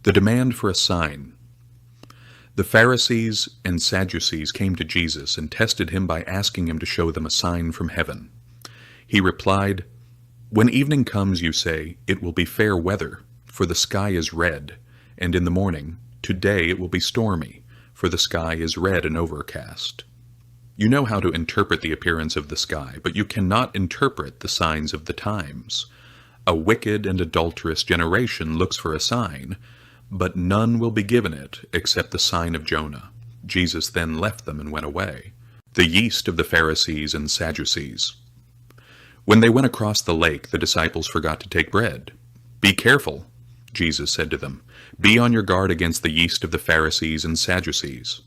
The demand for a sign. The Pharisees and Sadducees came to Jesus and tested him by asking him to show them a sign from heaven. He replied, "When evening comes, you say, 'It will be fair weather, for the sky is red,' and in the morning, 'Today it will be stormy, for the sky is red and overcast.' You know how to interpret the appearance of the sky, but you cannot interpret the signs of the times. A wicked and adulterous generation looks for a sign, but none will be given it except the sign of Jonah." Jesus then left them and went away. The yeast of the Pharisees and Sadducees. When they went across the lake, the disciples forgot to take bread. "Be careful," Jesus said to them. "Be on your guard against the yeast of the Pharisees and Sadducees."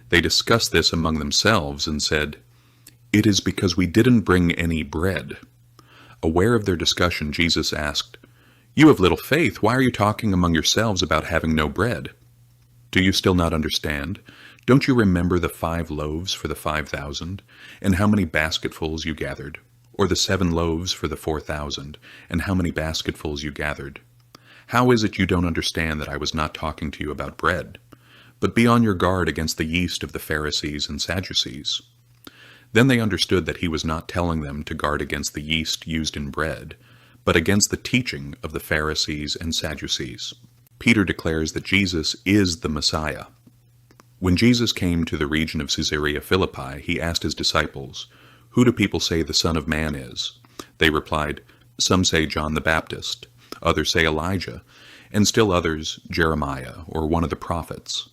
They discussed this among themselves and said, "It is because we didn't bring any bread." Aware of their discussion, Jesus asked, "You have little faith. Why are you talking among yourselves about having no bread? Do you still not understand? Don't you remember the 5 loaves for the 5,000, and how many basketfuls you gathered? Or the 7 loaves for the 4,000, and how many basketfuls you gathered? How is it you don't understand that I was not talking to you about bread? But be on your guard against the yeast of the Pharisees and Sadducees." Then they understood that he was not telling them to guard against the yeast used in bread, but against the teaching of the Pharisees and Sadducees. Peter declares that Jesus is the Messiah. When Jesus came to the region of Caesarea Philippi, he asked his disciples, "Who do people say the Son of Man is?" They replied, "Some say John the Baptist, others say Elijah, and still others Jeremiah or one of the prophets."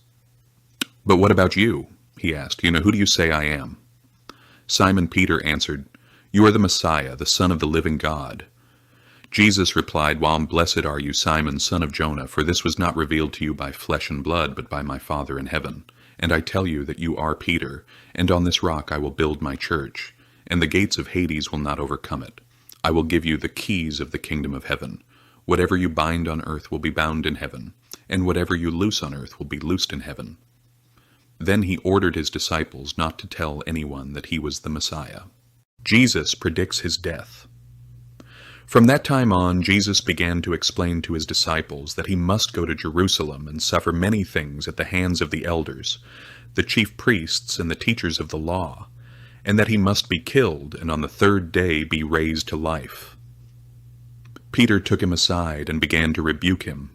"But what about you?" he asked. Who do you say I am?" Simon Peter answered, "You are the Messiah, the Son of the living God." Jesus replied, "Well, blessed are you, Simon, son of Jonah, for this was not revealed to you by flesh and blood, but by my Father in heaven. And I tell you that you are Peter, and on this rock I will build my church, and the gates of Hades will not overcome it. I will give you the keys of the kingdom of heaven. Whatever you bind on earth will be bound in heaven, and whatever you loose on earth will be loosed in heaven." Then he ordered his disciples not to tell anyone that he was the Messiah. Jesus predicts his death. From that time on, Jesus began to explain to his disciples that he must go to Jerusalem and suffer many things at the hands of the elders, the chief priests, and the teachers of the law, and that he must be killed and on the 3rd day be raised to life. Peter took him aside and began to rebuke him.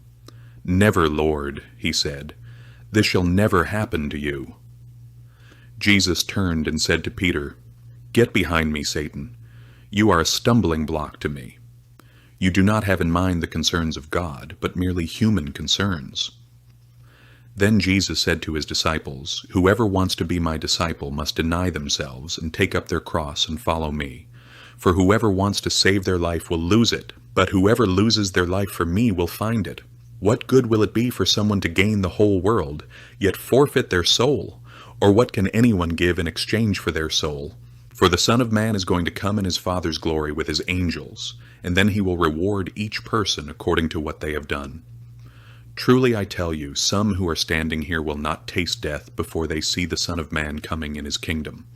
"Never, Lord," he said. "This shall never happen to you." Jesus turned and said to Peter, "Get behind me, Satan. You are a stumbling block to me. You do not have in mind the concerns of God, but merely human concerns." Then Jesus said to his disciples, "Whoever wants to be my disciple must deny themselves and take up their cross and follow me. For whoever wants to save their life will lose it, but whoever loses their life for me will find it. What good will it be for someone to gain the whole world, yet forfeit their soul? Or what can anyone give in exchange for their soul? For the Son of Man is going to come in his Father's glory with his angels, and then he will reward each person according to what they have done. Truly I tell you, some who are standing here will not taste death before they see the Son of Man coming in his kingdom."